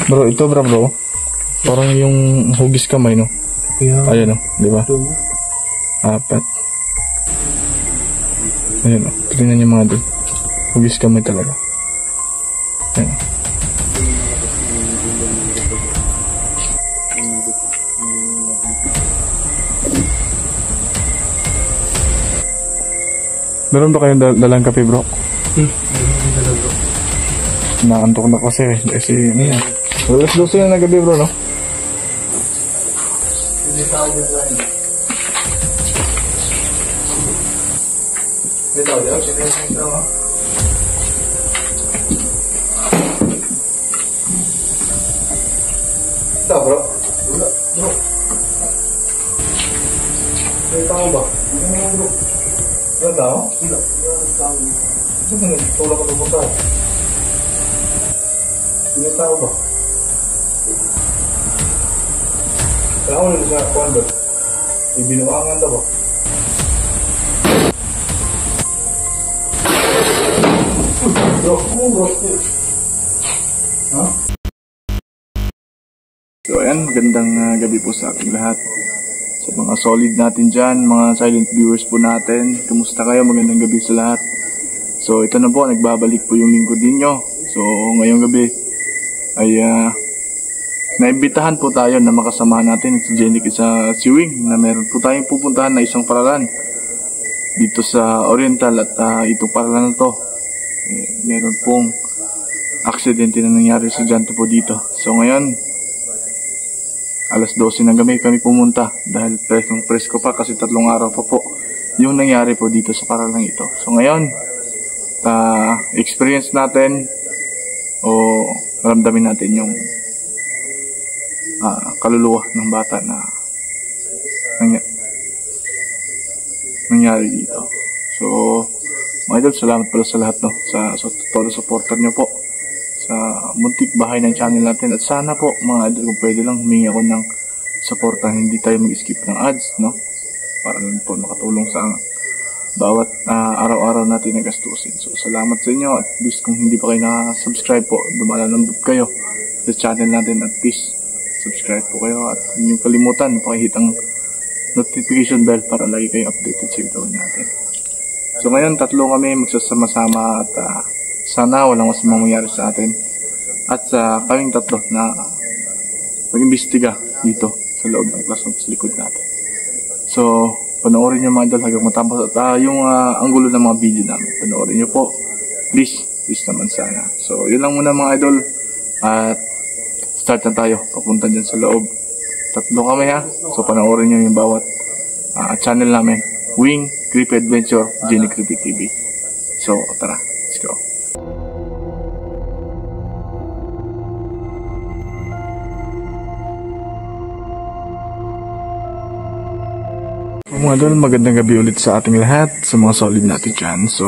Bro, ito bro. Parang yung hugis kamay, no? Yeah. Ayan, no? Di ba? 4. Ayan, no? Tingnan niyo mga doon. Hugis kamay talaga. Ayan, no? Meron ba kayong dalang kape, bro? Naantok na kasi ano yan. Alas 12 na gabi, bro, no? Hindi tayo design. Ito, ito. Ito, bro. Wala, bro. May tao ba? Bro. Wala tao? Wala. Ito na, tulak ka pupunta. May tao ba? Tao na siya, Kondo. Ibinuangan na ba? Bro, bro. Ha? So ayan, magandang gabi po sa ating lahat. Sa mga solid natin dyan, mga silent viewers po natin. Kumusta kayo? Magandang gabi sa lahat. So ito na po, nagbabalik po yung lingkod ninyo. So ngayong gabi ay naimbitahan po tayo na makasama natin si Jenik sa Siwing na meron po tayong pupuntahan na isang paralan dito sa Oriental at itong paralan na to meron pong aksidente na nangyari sa dyanto po dito. So ngayon alas 12 ng gabi kami pumunta dahil presko pa kasi 3 araw pa po yung nangyari po dito sa paralan ito. So ngayon experience natin o maramdamin natin yung kaluluwa ng bata na nangyari dito. So mga idol, salamat pala sa lahat, no, sa todo supporter nyo po sa muntik bahay ng channel natin. At sana po mga idol, kung pwede lang humingi ako ng suporta, hindi tayo mag-skip ng ads, no, para lang po makatulong sa bawat araw-araw natin na gastusin. So salamat sa inyo, at least kung hindi pa kayo na-subscribe po, dumalalambot kayo sa channel natin, at least subscribe po kayo at hindi kalimutan pakihit ang notification bell para lagi kayong updated sa gawin natin. So ngayon 3 kami magsasama-sama at sana walang masamang mangyari sa atin at sa kaming 3 na mag-imbestiga dito sa loob ng classroom sa likod natin. So panoorin nyo mga idol hanggang matapos at yung anggulo ng mga video namin, panoorin nyo po please naman sana. So yun lang muna mga idol at start na tayo papunta dyan sa loob. 3 kami ha, so panoorin nyo yung bawat channel namin, Wing, Creepy Adventure, Jenny Creepy TV. So tara, let's go. Mga idol, magandang gabi ulit sa ating lahat, sa mga solid natin dyan. So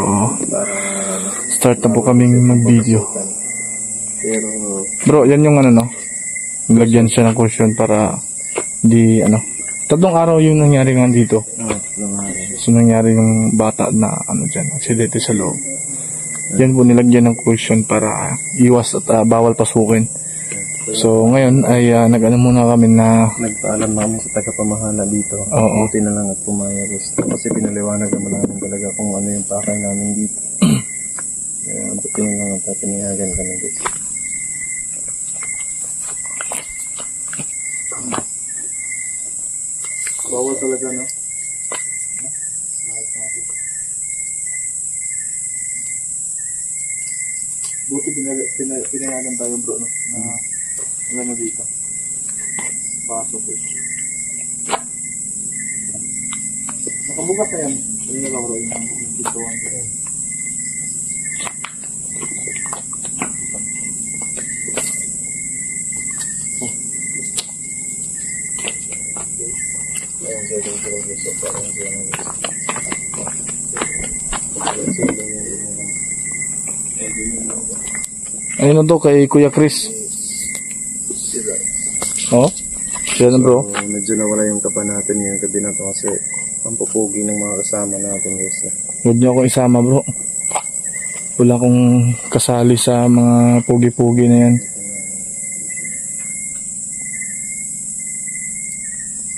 start na po kaming mag-video. Bro, yan yung no, lagyan siya ng cushion para di 3 araw yung nangyari nga dito. So nangyari yung bata na dyan, aksidente sa loob. Yan po nilagyan ng cushion para iwas at bawal pasukin. So ngayon ay muna kami na nagpaalam namin sa tagapamahala dito. Buti na lang at pumayag gusto kasi pinaliwanag naman namin talaga kung ano yung pakay namin dito. Kaya buti na lang at pinayagan kami dito. Bawal talaga, no? buti pinayagan tayo, bro, no? Na dito. Baso fish. Nakabugat na yan. Hindi na bro, yung gituan ko. Ayun na to kay Kuya Chris. Oh, siya na bro. So, medyo nawala yung kapa natin yung gabi na to kasi ang pupugi ng mga kasama natin guys. Huwag niyo ako isama bro. Wala akong kasali sa mga pugi-pugi na yan.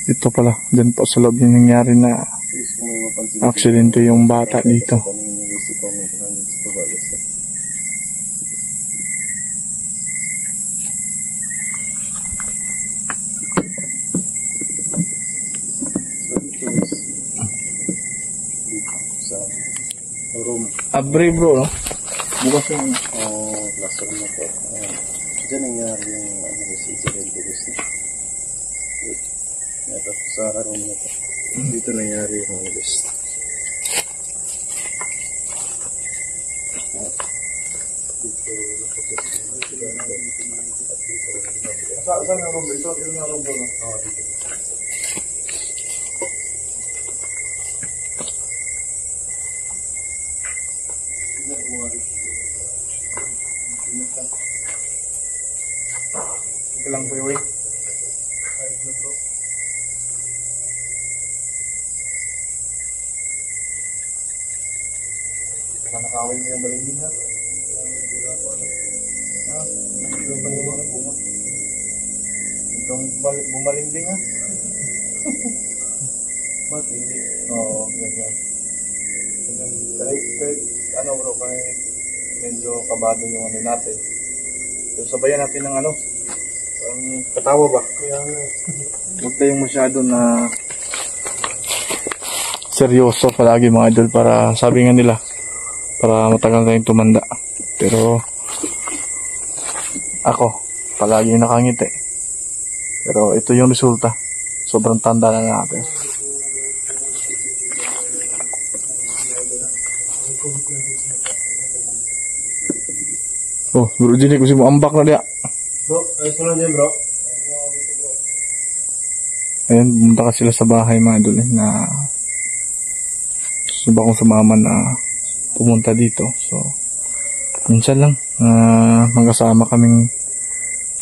Ito pala, dyan po sa loob yung nangyari na aksidente yung bata dito. Abre bro, no? Bukas yung classroom na po. Diyan nangyari yung incident guys. Ito sa room na po. Dito nangyari yung list. Saan yung room? Ito yung room bro, no? Dito. Ito lang po yung way. Nakakawin mo yung balingin ha? Ito pa yung mga bunga. Itong bumalingding ha? Mati. Oo, ganyan. Kahit ano bro, kahit medyo kabado yung ano natin. So sabayan natin ng ano, ang katawa ba? Huwag tayong masyado na seryoso palagi mga idol, para sabi nga nila, para matagal tayong tumanda. Pero ako, palagi nakangiti. Pero ito yung resulta. Sobrang tanda na natin. Oh, bro, jadi ko si mo ambak na dia. Bro, ayos na dyan bro. Ayan, bumunta ka sila sa bahay mga idol na gusto ba kong sumama na pumunta dito. So, minsan lang magkasama kaming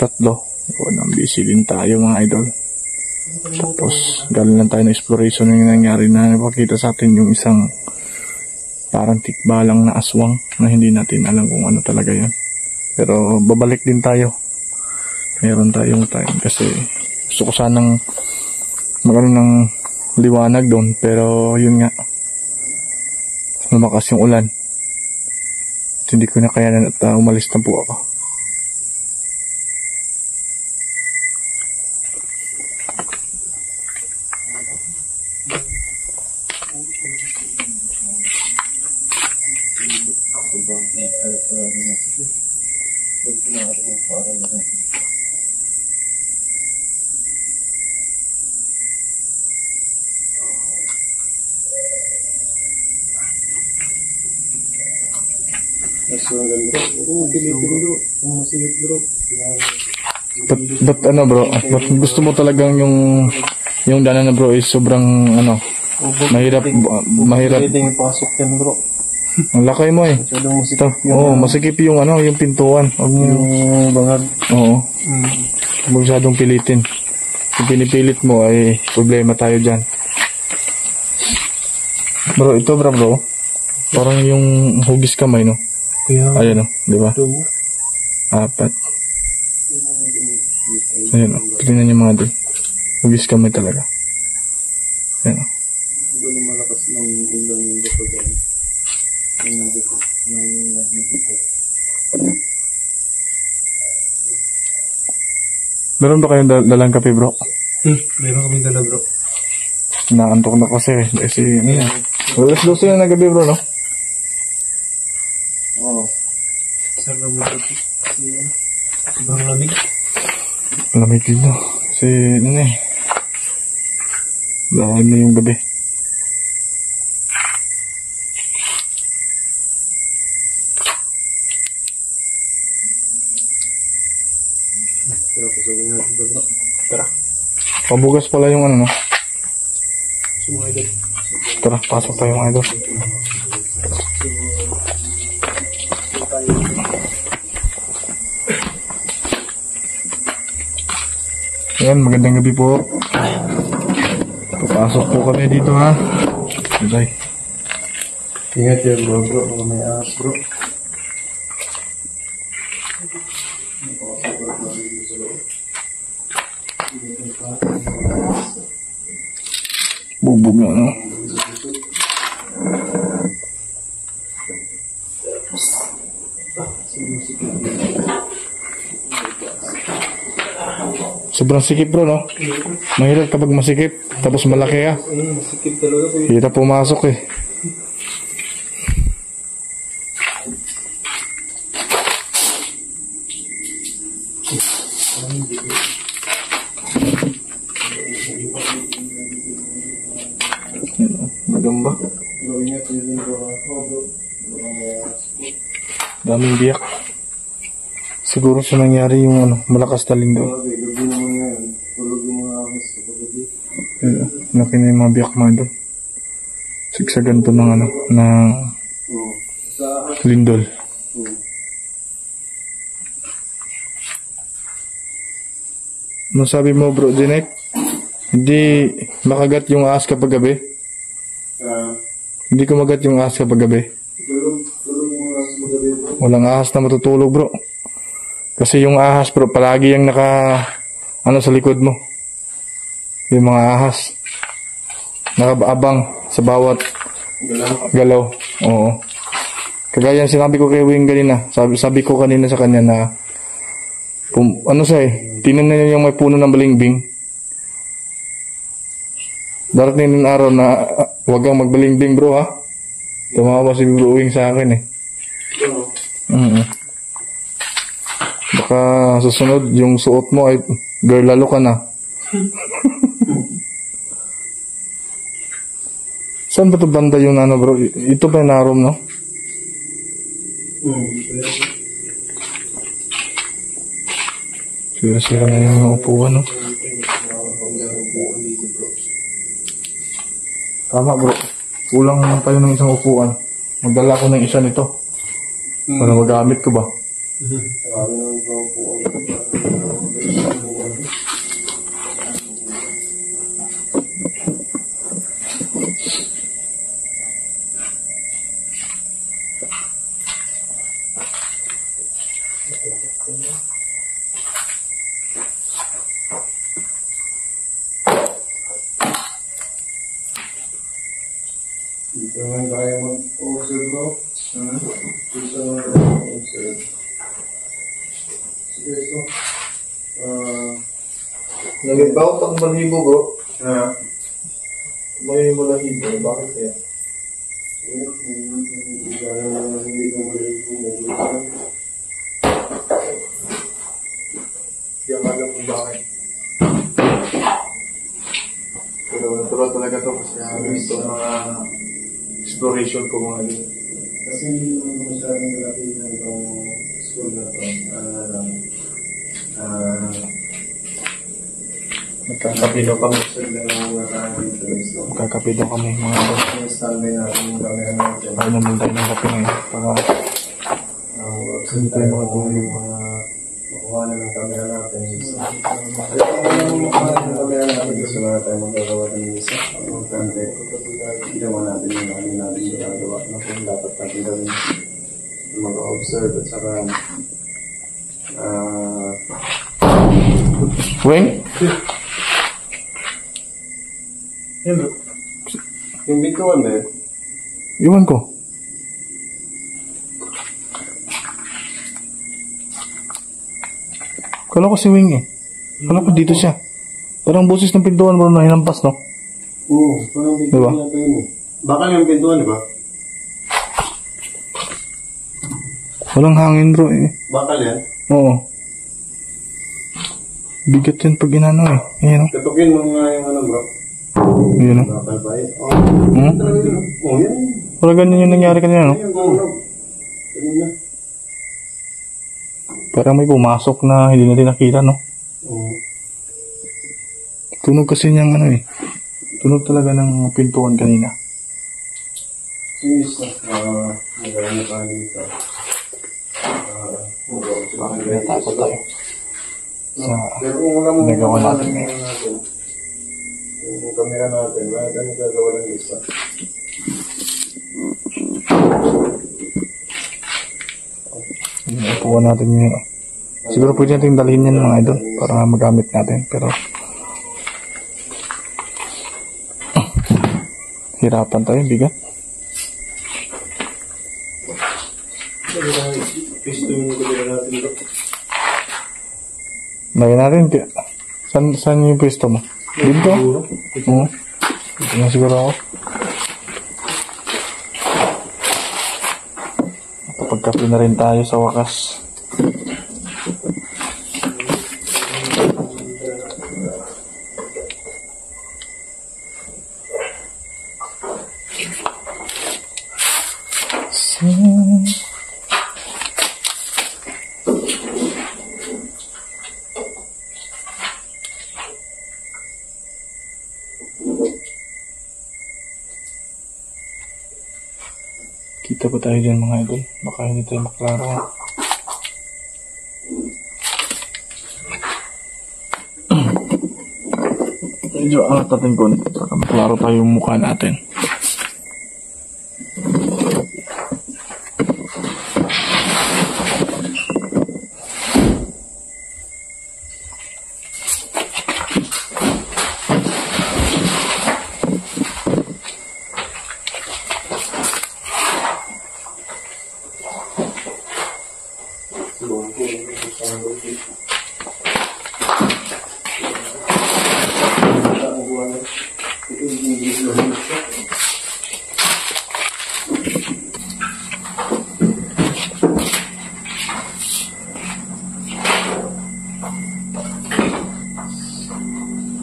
tatlo. O, nang busy din tayo mga idol. Tapos, galing lang tayo ng exploration yung nangyari na napakita sa atin yung isang parang tikbalang na aswang na hindi natin alam kung ano talaga yun. Pero babalik din tayo. Meron tayong time kasi gusto ko sanang magkaroon ng liwanag doon, pero yun nga, lumakas yung ulan at hindi ko na kayanan at umalis na po ako. But ano bro, but gusto mo talagang yung daanan na bro is sobrang ano, mahirap. Pwedeng pasok yan bro. Ang lakay mo eh. Oo, masikip yung ano, yung pintuan. Yung bangag. Oo. Masyadong pilitin. Kung pinipilit mo ay problema tayo dyan. Bro, ito bro. Parang yung hugis kamay, no? Ayan, no? Di ba? 4. Ayan, no? Tingnan niyo mga doon. Hugis kamay talaga. Ayan, no? Doon malakas ng ulan yung dito dyan. Meron ba kayong dalang kape bro? Meron kami dala bro. Naantok na kasi ano yan. Alas 12 na gabi bro, no? Oo. Sarap mo ito. Sobrang lamig. Lamig dito. Kasi ano eh. Dahil na yung gabi. Tara. Pabugas pala yung ano, no? Mga idol. Tara, pasok tayo mga idol. Ayan, magandang gabi po. Papasok po kami dito ha. Bye. Ingat yan bro, bro. Mga may ahas bro. Bubog na, no? Sobrang sikip bro, no? Mahirap kapag masikip, tapos malaki ka. Sikip talaga po. Hirap pumasok eh. Magamba. Daming biyak. Siguro sa nangyari yung ano, malakas na lindol. Laki na yung mga biyak mga doon. Sigsagan to ng ano, ng lindol. Ano sabi mo bro, Jinek? Hindi makagat yung ahas kapag gabi? Hindi kumagat yung ahas kapag gabi? Walang ahas na matutulog bro. Kasi yung ahas bro, palagi yung ano sa likod mo. Yung mga ahas. Nakaabang sa bawat galaw. Oo. Kagaya sinabi ko kay Wing kanina. Sabi ko kanina sa kanya na ano siya tingnan na niya yung may puno ng balimbing. Darating ng araw na huwag kang magbalimbing bro ha. Tumawa si Bro Wing sa akin eh. Baka susunod yung suot mo ay girl lalo ka na. Saan ba ito banda yung ano bro? Ito ba yung naroom no? Sira-sira na yung upuan no? Tama bro. Kulang tayo ng isang upuan. Magdala ko ng isa nito. Para magamit ko ba? Dito naman tayo mag-observe bro. Dito naman tayo mag-observe. Sige ito. Nag-ibawat ang balahibo bro. May balahibo. Bakit kaya? Hindi ko balahibo. Kaya alam kung bakit. Pero natural talaga ito kasi gusto mga exploration ko mga din. Kasi hindi naman masyadong malaki na itong school na ito. Magkakapido kami. Magkakapido kami mga ito. Standby natin yung camera natin. Ay naman tayo ng kape ngayon. Para hindi tayo makatulong mga makuha na ng camera natin. Yung camera natin gusto na tayo magagawa ng isa. Importante. Ginawa natin yung ano natin ginagawa na kung dapat natin gawin. Mag-observe at saka Wing? yung bituan eh. Iwan ko. Kala ko si Wing eh. Kala ko dito siya. Parang boses ng pintuan mo na hinampas, no? Oo, parang bituan yata yun eh. Bakal yung pintuan, di ba? Walang hangin bro eh. Bakal yan? Oo. Bigat yun pag ginano eh. Ayan o. Katukin mo nga yung ano bro. Ayan o. Bakal ba eh? Oo. Talaga yun. Oo, yan. Parang ganyan yung nangyari kanina, no? Yan yung gulog. Kanina. Parang may pumasok na hindi natin nakita, no? Oo. Tunog kasi niyang ano eh. Tunog talaga ng pintuan kanina. Sis, magawa na tayo dito. Bakit natakot tayo? Sa Pero kung wala mo nagawa natin ngayon. Yung camera natin, wala tayo gagawa ng isa. Ipuan natin yung Siguro pwede natin dalhin yan mga idol para magamit natin. Pero hirapan tayo, bigat. Lagyan natin. Saan yung pwesto mo? Dito? Oo. Dito na siguro ako. Pagkape na rin tayo sa wakas. Kita ba tayo dyan mga idol? Baka hindi tayo maklaro. Medyo angat natin konti para maklaro tayo yung mukha natin.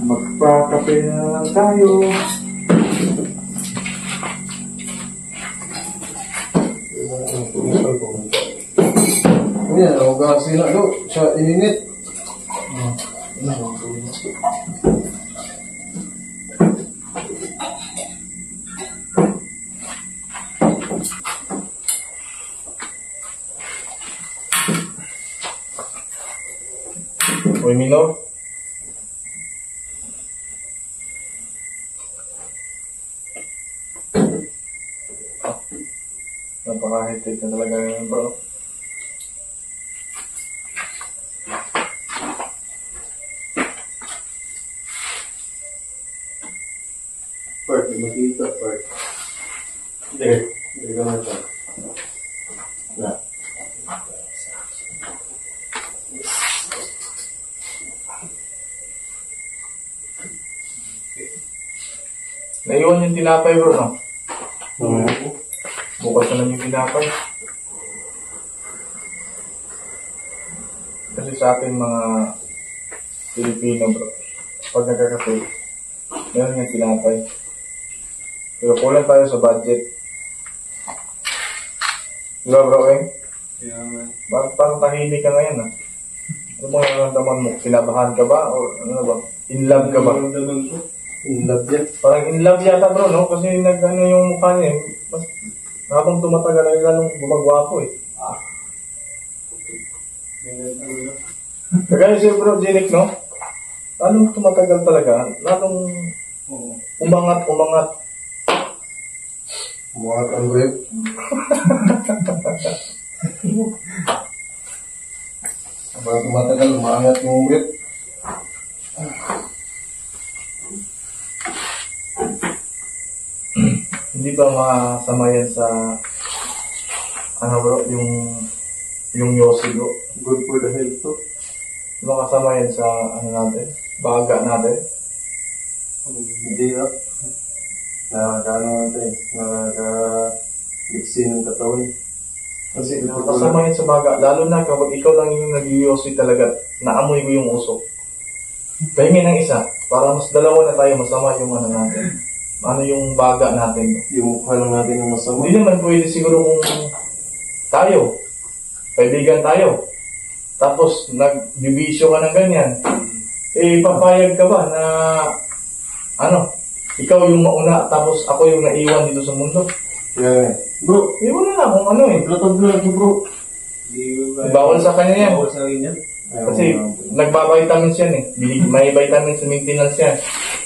Magpakape na tayo. Yan, ako kasi na ito, siya ininit. Uy, Mino. Napaka-hectic na talaga yun, bro. Part, makita, part. Hindi ka na ito. Na. Naiwan yung tinapay, bro, no? Bukas na lang yung tinapay. Kasi sa ating mga Pilipino, bro, pag nagkakape, meron yung tinapay. Pero kulang tayo sa budget. Diba, bro, eh? Yeah, Bakit parang tahimik ka ngayon, ah? Ano bang nararamdaman mo? Kinabahan ka ba? O ano ba? In love ka ba? in love yan. Parang in love yata, bro, no? Kasi nag-ano yung mukha niya, eh. Mas, habang tumatagal ay lalong gumagwapo, eh. Kagaya si Bro Jeric, no? Lalong tumatagal talaga, lalong umangat. Umangat ang grip. Habang tumatagal, umangat yung grip. Hindi ba masama yan sa ano, bro, yung yosi, bro? Good for the health to. Hindi ba kasama yan sa ano natin? Baga natin? Hindi na. Nakakano natin. Nakaka-liksi ng katawan. Kasi Kasama yan sa baga. Lalo na kapag ikaw lang yung nag-yosi talaga, naamoy mo yung usok. Pahingin ng isa, para mas dalawa na tayo, masama yung ano natin. Ano yung baga natin. yung mukha lang natin yung masama. Hindi naman pwede siguro kung tayo, kaibigan tayo, tapos nagbibisyo ka ng ganyan, eh papayag ka ba na ano, ikaw yung mauna tapos ako yung naiwan dito sa mundo? Yeah. Bro, Iwan na lang kung ano eh. blood to bro. Bawal sa kanya yan. Bawal sa kanya. Kasi nagbabitamins yan eh. May vitamins maintenance yan.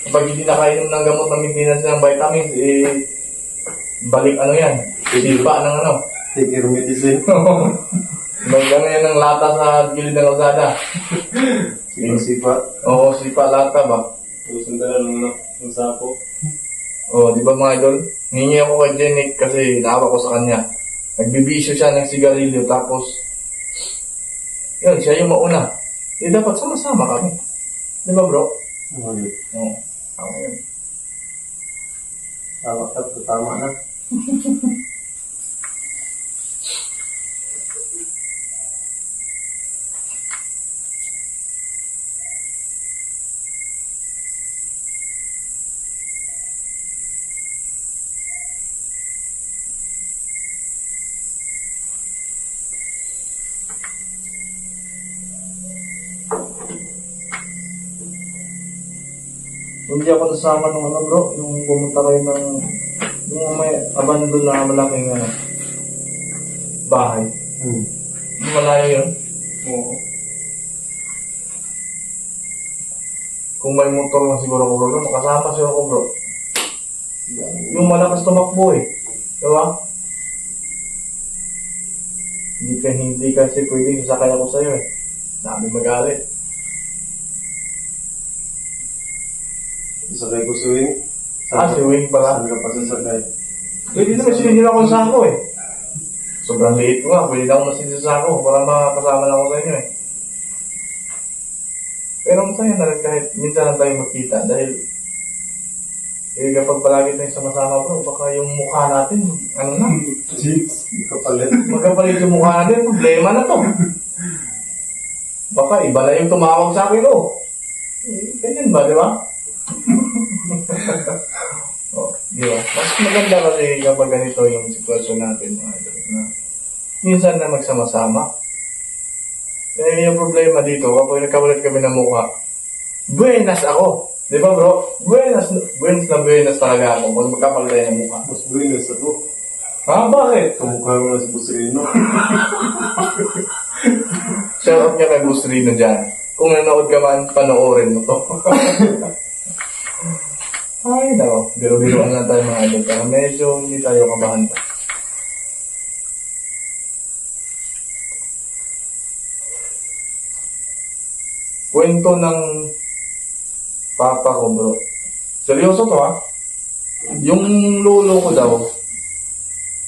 Kapag hindi nakainom ng gamot ng maintenance ng vitamins, eh balik ano yan. Silpa ng ano. Take your medicine. May gano'n yan ng lata sa gilid ng kalsada. Sipa. Oo, sipa lata ba? Susundan ng sapo. Oo, di ba mga idol? Hingi ako kay Jenik kasi naawa ko sa kanya. Nagbibisyo siya ng sigarilyo tapos yun, siya yung mauna. Eh, dapat sama-sama kami. Di ba, bro? Oo. Tama yun. Tama na. Hindi ako nasama nung ano, bro, yung pumunta kayo ng yung may abandon na malaking bahay. Hindi malayo yun. Oo. Kung may motor lang siguro ko, bro, makasama siya ako, bro. Yung malakas tumakbo eh. Diba? Hindi kasi pwedeng sasakay ako sa'yo eh. Sabi magalit. Sasakay ko si Wing. Si Wing pala. Saan ka pa sasakay? Pwede naman sinigil ako sa ako eh. Sobrang liit ko nga. Pwede na ako masinigil sa ako para makasama na ako sa inyo eh. Pero masaya na rin kahit minsan lang tayo magkita dahil kapag palagi tayong sama-sama, bro, baka yung mukha natin, ano na? Magkapalit yung mukha natin, problema na to. Baka iba na yung tumawag sa akin, oh. Ganyan ba, di ba? Oh, di ba? Mas maganda kasi kapag ganito yung sitwasyon natin, mga idol, na minsan na magsama-sama. Kaya yung problema dito, kapag nagkapalit kami ng mukha, buenas ako. Di ba, bro? Buenas talaga ako kung magkapalit tayo ng mukha. Mas buenas ako. Ha? Bakit? Kamukha mo na si Busrino. Shoutout niya kay Busrino dyan. Kung nanood ka man, panoorin mo to. Ay, nako. Biro-biroan lang tayo mga idol. Pero medyo hindi tayo kabahan pa. Kwento ng papa ko, bro. Seryoso to, ha? Yung lolo ko daw,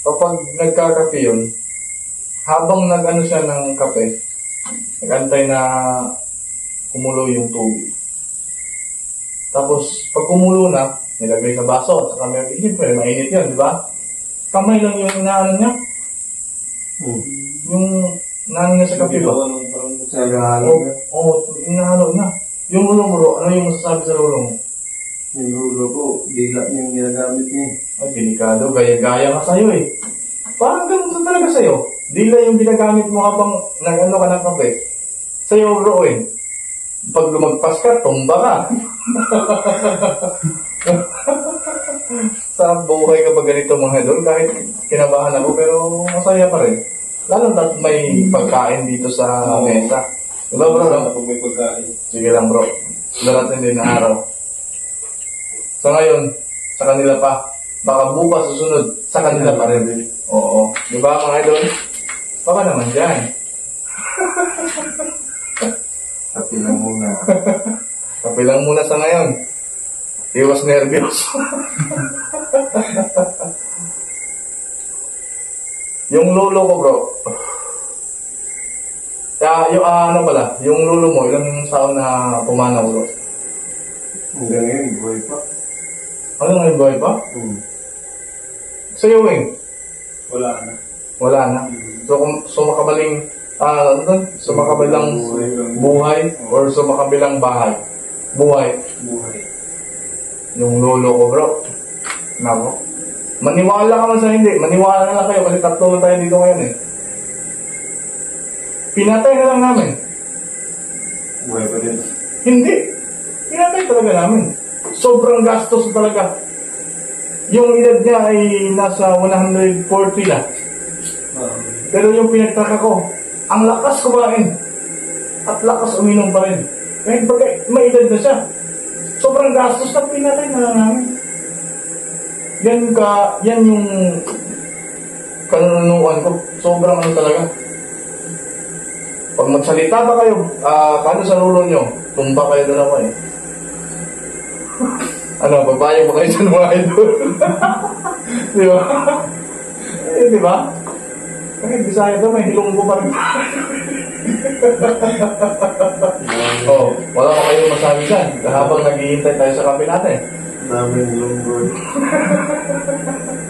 kapag nagkakape yun, habang nag-ano siya ng kape, nag-antay na kumulo yung tubig. Tapos, pag kumulo na, nilagay sa baso. Saka may siyempre, mainit yun, di ba? Kamay lang yung inaano niya. Yung inaano niya sa kape ba? Oo, inaano niya. Yung lolo mo, bro, ano yung masasabi sa lolo mo? Yung lolo ko, dila yung ginagamit niya. Ay, delikado. Gaya-gaya ka sa'yo eh. Parang ganun talaga sa'yo. Dila yung ginagamit mo habang nag-ano ka ng kape. Sa'yo, bro, eh. Pag lumagpas ka, tumba ka. Sa buhay kapag ganito mga idol, kahit kinabahan ako, pero masaya pa rin. Lalo na may pagkain dito sa mesa. Diba, bro? Kung may pagkain. Sige lang, bro. Darating din na araw. So ngayon, sa kanila pa. Baka bukas susunod, sa kanila pa rin. Oo. Diba, mga idol? Baka naman dyan. Kapi lang muna. Kapi lang muna sa ngayon. Iwas nervyos. Yung lolo ko, bro. Yung ano pala, yung lolo mo, ilang taon na pumanaw, bro? Hanggang ngayon, buhay pa. Ano ngayon, buhay pa? Sa'yo, Wing? Wala na. Wala na. Sumakabaling, sumakabilang buhay or sumakabilang bahay? Buhay. Yung lolo ko, bro. Nako. Maniwala ka man sa hindi. Maniwala na lang kayo kasi tatlo na tayo dito ngayon eh. Pinatay na lang namin. Buhay pa din. Hindi. Pinatay talaga namin. Sobrang gastos talaga. Yung edad niya ay nasa 140 na. Pero yung pinagtaka ko, ang lakas kumain. At lakas uminom pa rin. Kahit may edad na siya. Sobrang gastos na pinatay na lang namin. Yan yung kanunuan ko. Sobrang ano talaga. Pag magsalita ba kayo, paano sa lulo nyo? Tumba kayo doon ako eh. Ano, babae ba kayo dyan mga idol? Di ba? Eh, di ba? Kahit Bisaya ba, may hilonggo pa rin. Oh, wala ko kayong masabi dyan. Habang naghihintay tayo sa kape natin. Daming hilonggo.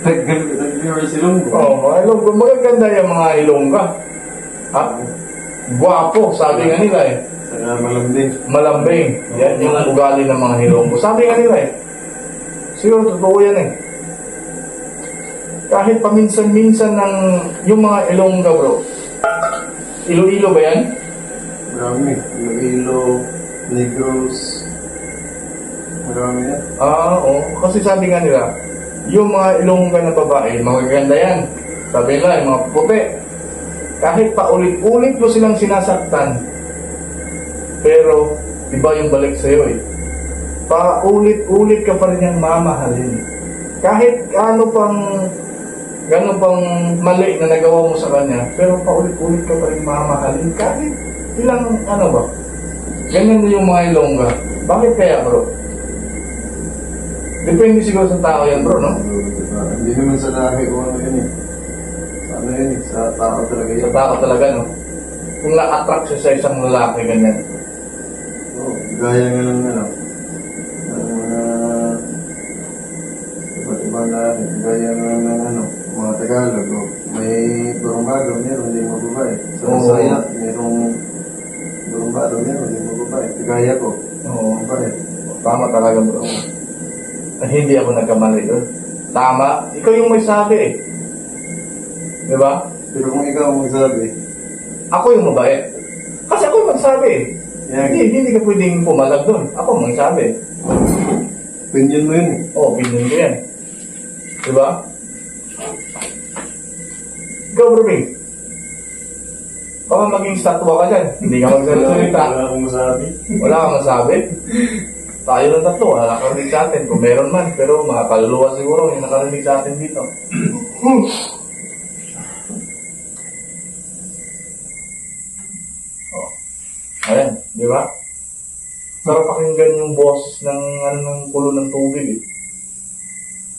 Nag-mirror si Longgo. Oh, mga hilonggo. Magaganda yung mga hilongga. Ha? Guwapo, sabi nga nila eh. Saka malambing. Malambing. Yan yung ugali ng mga hilonggo. Sabi nga nila eh. Siguro totoo yan eh. Kahit paminsan-minsan ng yung mga Ilongga bro. Iloilo ba yan? Marami. Iloilo, Negros. Marami yan. Oo. Kasi sabi nga nila, yung mga Ilongga na babae, magaganda yan. Sabi nila, yung mga puti. Kahit paulit-ulit mo silang sinasaktan. Pero, iba yung balik sa'yo eh. Paulit-ulit ka pa rin yung mamahalin. Kahit gano'n pang mali na nagawa mo sa kanya, pero paulit-ulit ka pa rin mamahalin. Kahit ilang, ba? Ganyan na yung mga Ilongga. Bakit kaya, bro? Depende siguro sa tao yan, bro, no? Hindi naman sa lahi o ano yun eh. Ano yun eh, sa tao talaga yun. Sa tao talaga, no? Kung na-attract siya sa isang lalaki, ganyan. Oo, gaya nga ng ano, iba-ibang lahi, gaya nga ng ano, mga Tagalog, may Burumbado, meron din mga babae. Sa Bisaya, merong Burumbado, meron din mga babae. Gaya ko, babae. Tama talaga, bro. Hindi ako nagkamali doon. Tama. Ikaw yung may sabi eh. Di ba? Pero kung ikaw ang magsabi, ako yung mabait. Kasi ako yung magsabi eh. Yeah. Hindi ka pwedeng pumalag doon. Ako ang magsabi. Opinion mo yun eh. Oo, opinion ko yan. Di ba? Ikaw, bro, Bing. Baka maging statwa ka dyan. Hindi ka magsalita. Wala akong masabi. Wala kang masabi. Tayo ng tatlo, wala nakarinig sa atin. Kung meron man, pero mga kaluluwa siguro yung nakarinig sa atin dito. Oh. Ayan, di ba? Sarap pakinggan yung boses ng, ng kulo ng tubig eh.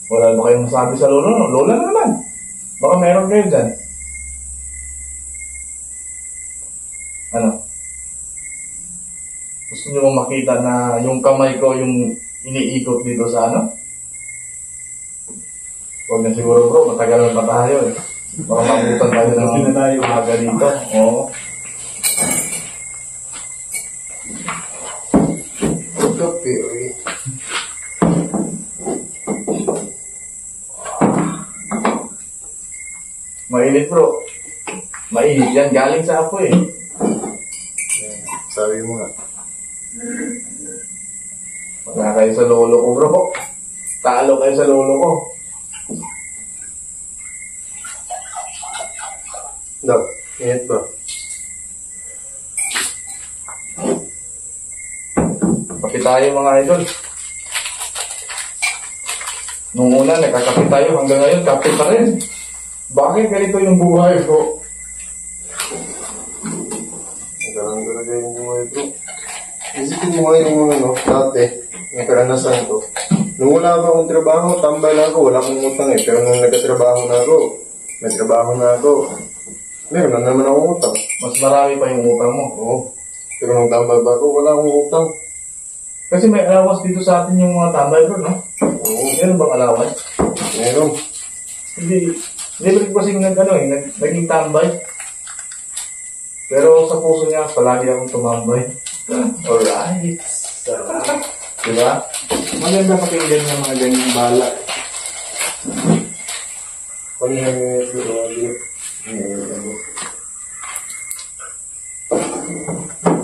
Wala ba kayong masabi sa lolo? No? Lola na naman. Baka meron kayo dyan. Ano? Gusto nyo makita na yung kamay ko yung iniikot dito sa ano? Huwag na siguro bro, matagalan pa tayo eh. Baka mabutan tayo ng aga dito. Oo. Kape, okay. Mainit bro. Mainit yan, galing sa apoy eh. Sabi mo nga. Wala kayo sa lolo ko bro. Talo kayo sa lolo ko. Dok, ingat ba? Kape tayo mga idol. Nung una nagkakape tayo, hanggang ngayon kape pa rin. Bakit ganito yung buhay bro? Ganun talaga yung buhay bro. Isipin mo nga yung ano, dati, yung karanasan ko. Nung wala pa akong trabaho, tambay lang ako, wala akong utang eh. Pero nung nagkatrabaho na ako, meron na naman akong utang. Mas marami pa yung utang mo. Oo. Pero nung tambay ba ako, wala akong utang. Kasi may allowance dito sa atin yung mga tambay bro, no? Oo. Meron bang allowance? Meron. Hindi ba kasing naging tambay? Pero sa puso niya, palagi akong tumambay. Alright. Diba? Maganda pakinggan ng mga ganyang bala. Panihangit ko,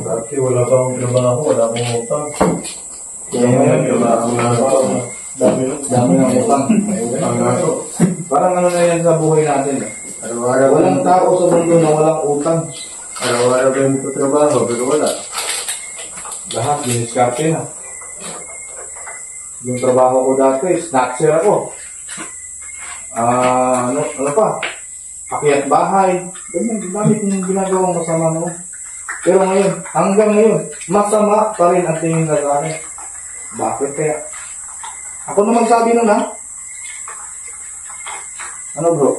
Dati wala pa akong trabaho, wala akong utang. ngayon, trabaho na ako. Dami ng utang. Ang ako. Parang ano na yan sa buhay natin. Araw-araw Walang tao sa mundo na walang utang. Araw-araw ko yung trabaho, pero wala. Lahat, diniskarte na. Yung trabaho ko dati, snackser ako. Ano pa? Akyat bahay. Ganyan, dami kong ginagawang masama no. Pero ngayon, hanggang ngayon, masama pa rin ang tingin na sa akin. Bakit kaya? Ako na magsabi nun ha? Ano bro?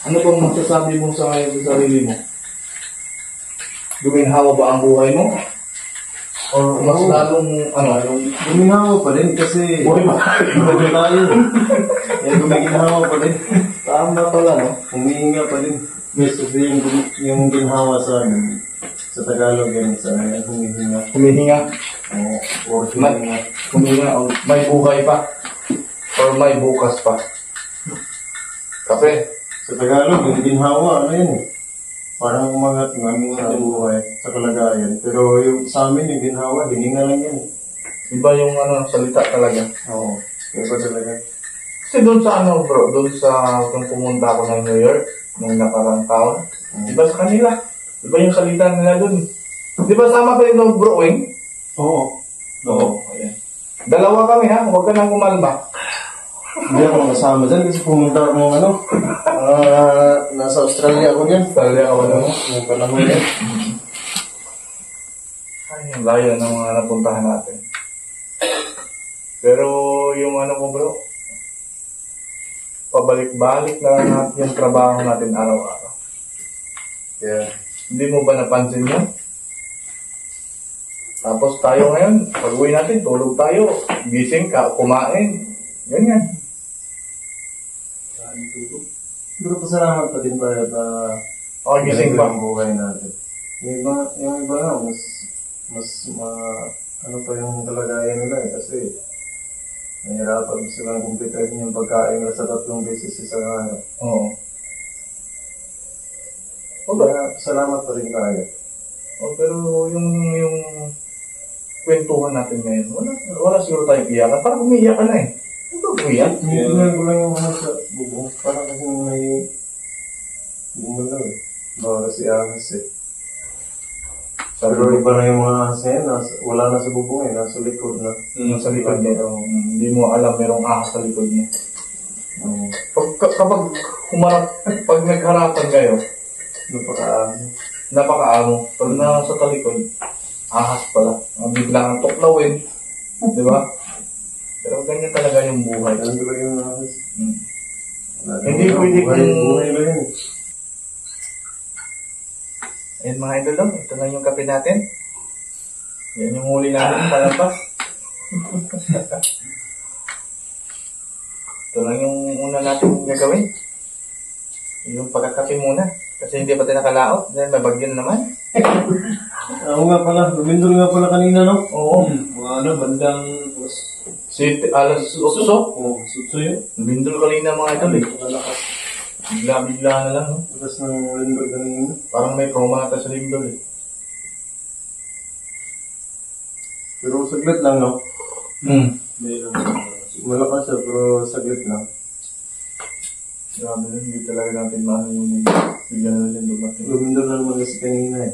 Ano bang magsasabi mo sa ngayon sa sarili mo? Guminhawa ba ang buhay mo? Or mas lalong, Guminawa pa din kasi buhay ba? bago tayo. Guminawa pa din. Tama pala, no? Humihinga pa din. Yes, kasi yung ginhawa sa amin, sa Tagalog yan, sa humihinga. Humihinga. Or humihinga. Humihinga, o may buhay pa. Or may bukas pa. Kape. Sa Tagalog, yung ginhawa, ano yun eh. Parang umangat nga ang buhay sa kalagayan. Pero yung sa amin, yung ginhawa, hininga lang yan. Iba yung salita talaga. Oo, iba talaga. Kasi doon sa bro, doon sa kung pumunta ako ng New York, nung nakarang taon, iba sa kanila. Iba yung salita nila doon. Di ba sama pa yung bro, Wing? Oo. Ayan. Dalawa kami ha, huwag ka nang kumalma. Hindi ako kasama dyan kasi pumunta akong nasa Australia ako dyan. Australia ako na mo. Yung panahon yan. Ay, yung layo ng mga napuntahan natin. Pero yung ko bro, pabalik-balik na natin yung trabaho natin araw-araw. Yeah. Hindi mo ba napansin yun? Tapos tayo ngayon, pag-uwi natin, tulog tayo, gising ka, kumain, ganyan. Pero pasalamat pa din tayo na Gising pa. ang buhay natin. Yung iba nga, ano pa yung kalagayan nila eh, kasi nahirapan silang kumpitahin yung pagkain nila sa 3 beses isang araw. Oo. Kaya salamat pa rin tayo. Pero yung kwentuhan natin ngayon, wala siguro tayong iyakan. Parang umiiyak ka na eh. Ito umiiyak? Hindi ko lang yung sa bubong. Parang kasi may bumulaw eh. Baka kasi ahas eh. Pero iba na yung mga ahas ngayon, wala na sa bubong eh, nasa likod na. Sa likod niya. Hindi mo alam merong ahas sa likod niya. Kapag pag nagharapan kayo, napakaamo. Pag nasa talikod, ahas pala. Biglang tuklawin. Di ba? Pero ganyan talaga yung buhay. Ganyan talaga yung ahas. Hindi pwede buhay na yun. Ayan mga idol, ito na yung kape natin. Yan yung huli natin, palampas. Ito lang yung una natin gagawin. Yung pagkakape muna. Kasi hindi pa tayo nakalaot. Dahil may bagyo na naman. Oo nga pala. Lumindol nga pala kanina, no? Oo. Mga bandang... Alas 8. Oo, sutso yun. Lumindol kanina mga idol eh. Bigla na lang. No? Tapos ng lindol kanina. Parang may trauma nata sa lindol eh. Pero saglit lang, no? Malakas siya, pero saglit lang. Grabe lang, hindi talaga natin mahal yung bigla na lindol natin. Lumindol na naman kasi kanina eh.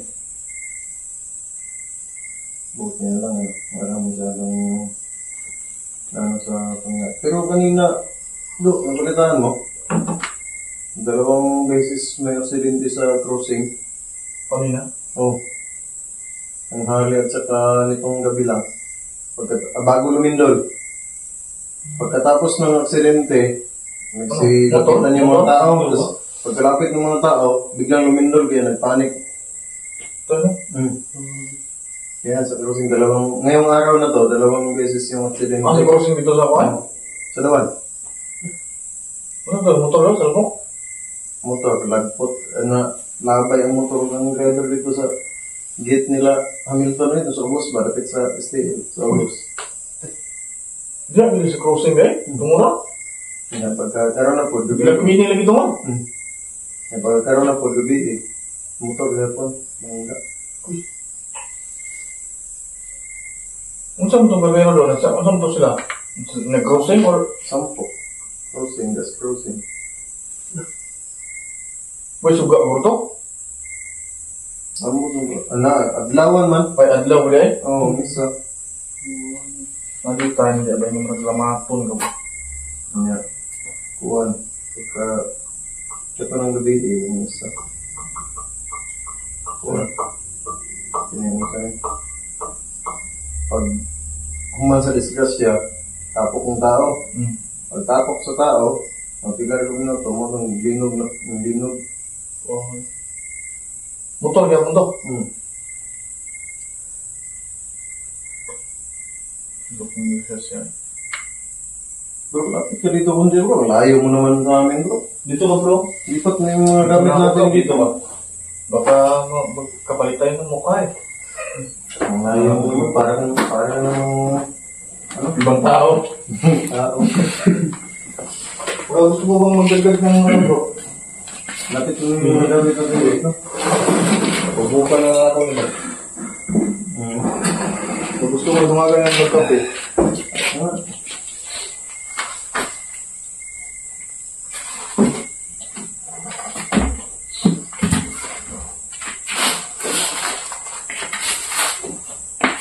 Buot niya lang eh. Wala masyadong sa kanya. Pero kanina, nabalitaan mo? 2 beses may aksidente sa crossing. Kanina? Oo. Ang hali at saka nitong gabi lang. Bago lumindol. Pagkatapos ng aksidente, nagsilapitan yung mga tao. Tapos pagkalapit ng mga tao, biglang lumindol kaya nagpanik. Ito no? Kaya sa crossing ngayong araw na to, 2 beses yung aksidente. Sa crossing dito sa kuwan? Sa dawan. Ano to? Motor lang? Salmo? Motor, lagpot. Labay ang motor ng driver dito sa gate nila Hamilton rito sa Ubos, malapit sa stadium, sa Ubos. Diyan, sa crossing eh? Tumura? Pagkakaroon na po, gabi. Pinagpini lagi tumura? Pagkakaroon na po, gabi motor na po, mangga. Saan itong barbero doon? Saan ito sila? Nag-crossing or? 10. Crossing, that's crossing. May suga mo ito? Adlawan man. May adlaw ulit eh? Oo, misa. Nandito tayo hindi. Abay nung naglamapon ka ba? Yeah. Kuwan. Ito ng gabi, misa. Kuwan. Pinimisan. Pag human sa disgrasya, tapok ng tao. Pag tapok sa tao, mapigar ko na ito, mga linog. Motor, kaya mundo. Bro, lapit ka dito kundi bro. Layo mo naman sa amin bro. Dito ba bro? Lipat na yung mga gamit natin dito ba? Baka magkapalit tayo ng mukha eh. Ang layo mo, parang Ibang tao. tao. Bro, gusto mo bang magdagdag ng bro? Lapit mo yung mga gamit natin dito. Pubukan na ako nila. Kung gusto mo dumagan ng magkape.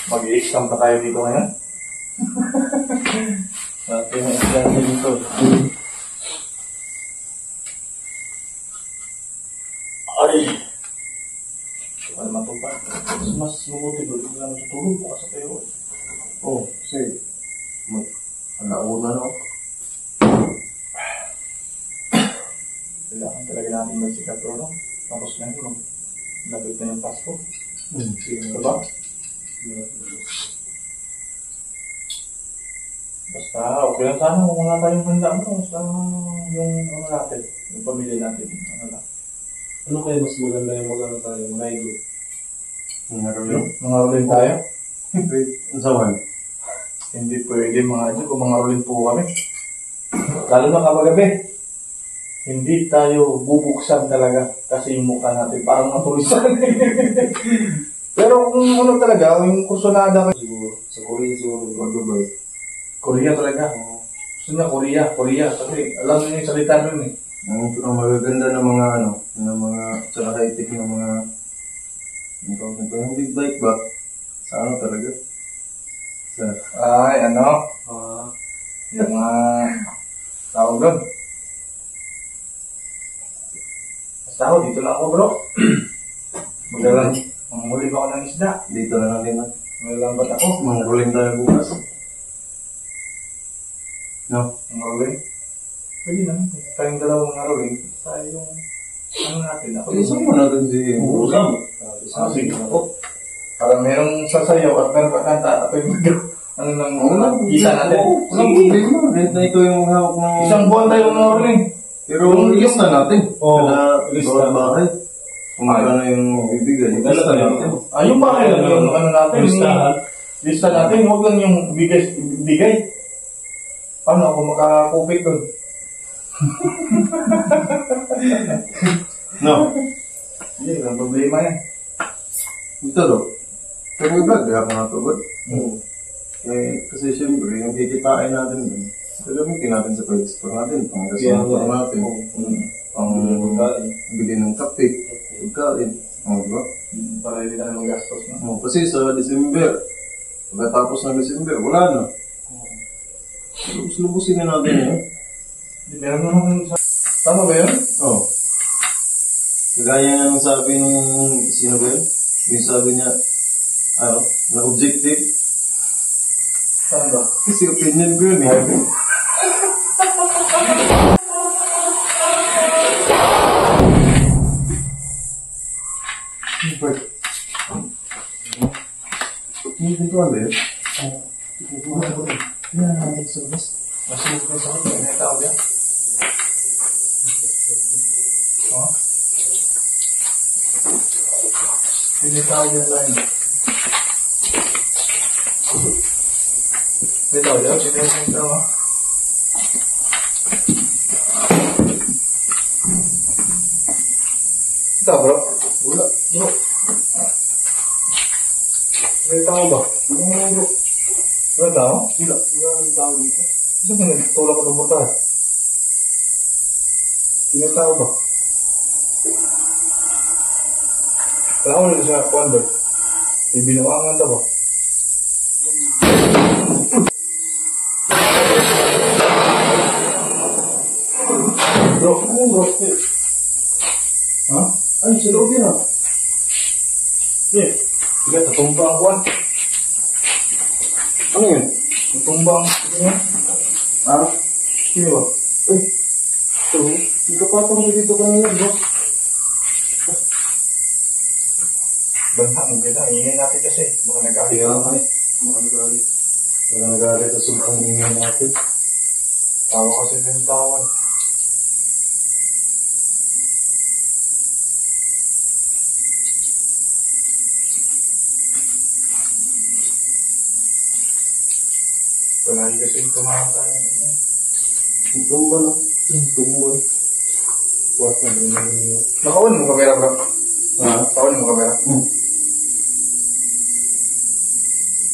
Mag-i-exam pa tayo dito ngayon. Natin ang exam dito. Ay! Wala matupad. Mas mabuti doon. Hindi naman tutulog po kasi kayo. Oh, kasi alauna no? Kailangan talaga namin magsikat no? Tapos ngayon, lapit na yung Pasko. Diba? Basta, okay lang sana kung wala tayong handa mo. Basta yung natin, yung pamilya natin. Ano kaya mas maganda yung maganda tayo? Manaygo. Mga rolling? Mga rolling tayo? Ang sawan? Hindi pwede mga idol kung mga rolling po kami. Lalo na kapag gabi. Hindi tayo bubuksan talaga kasi yung mukha natin parang matulisan. Pero kung ano talaga, yung kursunada ka Siguro. Sa Korea siguro. Dubai. Korea talaga. Gusto niya Korea. Kasi alam niya yung salita nun eh. Ang magaganda ng mga ng mga tsaka high-tech ng mga yung big bike ba? Sa ano talaga? Sa Ay, yung mga tawag doon. Basta ako, dito lang ako bro. Magalang, manghuli ba ako ng isda? dito na natin na. Malalambat ako. Mga rolling tayo bukas. No? Mga rolling. Pwede lang. Tayong dalawang mga rolling. Basta yung natin. Ako Isang mo natin si Usam. sige ako. Parang merong sasayaw at meron kakanta. Ako yung isa natin. Walang problema. Rin na ito yung hawak ng... Isang buwan tayo mga rolling. Pero ilis na natin. Ilis Kada na. bahay. Kung magkano yung bibigay. Ilis na natin. Yung bahay lang yung natin. Listahan. Lista natin. Huwag lang yung bigay. Paano ako makakupit doon? No? Hindi, walang problema yan. Ito do. Pero may vlog, kaya ako natugod. Kasi siyempre, yung kikitain natin yun, gagamitin natin sa pag-explore natin, pang gasol natin, pang bili ng kape, pagkain, diba? Para hindi tayo magastos. No? Kasi sa December, pagkatapos ng December, wala na. Lubusin na natin yun. Meron naman sa... Tama ba yun? Oo. Kagaya nga nung sabi nung sino ba yun? Yung sabi niya, na objective. Saan ba? Kasi opinion ko yun eh. Hindi pintuan ba yun? Masunod ko sa akin. May tao dyan. May tao dyan tayo. May tao dyan? May tao ha? Ito bro? Wala. Bro. May tao ba? Wala bro. Wala tao? Wala. Wala ang tao dito. Ito ba nagtulak ko ng mata? Sino tao ba? Tao na siya, Wonder. Ibinawangan na ba? Bro, bro. Ha? Ay, sa loob yun ah. Sige, tatumba ang kuwan. Ano yun? Tatumba ang kuwan. Ha? Sige ba? Eh, ito, hindi ka patong dito kanina, bro. Banta, ang ganda. Ingay natin kasi. Baka nag-aari Kaya ka nga eh. Baka nagalit. Baka nagalit sa sobrang ingay natin. Tawa kasi ng tawan. Palagi kasi yung tumakatawa. Yung tumba lang. Yung tumba. What na rin naman yun. Nakawan mo kamera, bro. Ha? Nakawan mo kamera.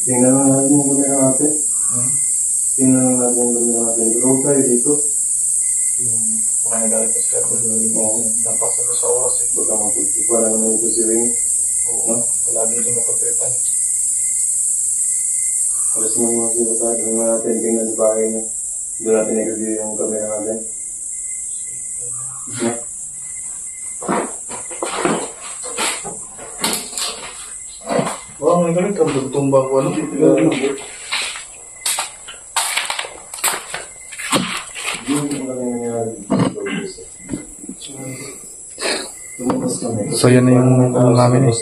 Tingnan lang natin yung kamera natin. Tingnan lang natin yung kamera natin. Roll tayo dito. Baka nagalit ka siya. Oo. Napasa ko sa oras eh. Baka mapagtipa na naman ito si Ring. Oo. Palagi din napagtripan. Alas mo mga sila tayo. Tingnan natin. Tingnan sa bahay na. Doon natin i-review yung kamera natin. Yeah. Wala mo galit ka. Magtumba ko ano. So yan na yung ano namin eh.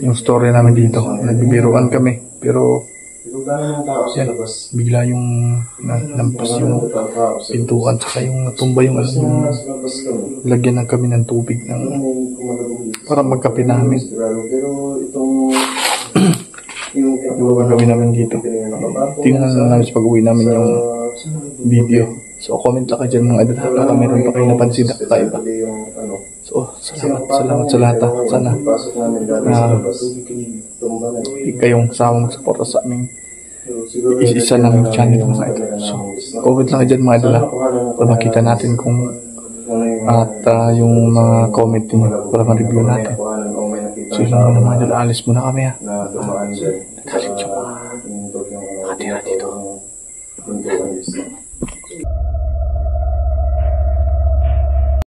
Yung story namin dito. Nagbibiruan kami. Pero yan, bigla yung lampas yung pintuan saka yung natumba yung ano yung lagyan ng kami ng tubig ng para magkape namin. Yung gawin namin dito. Tingnan na namin sa pag-uwi namin yung video. So comment lang kayo dyan mga idol para meron pa kayo napansin na kakaiba. So salamat sa lahat ha. Sana kayong sama magsuporta sa aming isa ng channel mga idol. So comment lang kayo dyan mga idol ha para makita natin kung at yung mga comment niyo para ma-review natin. So yun muna mga idol, alis muna kami ha. Nagalit yung mga hatira dito.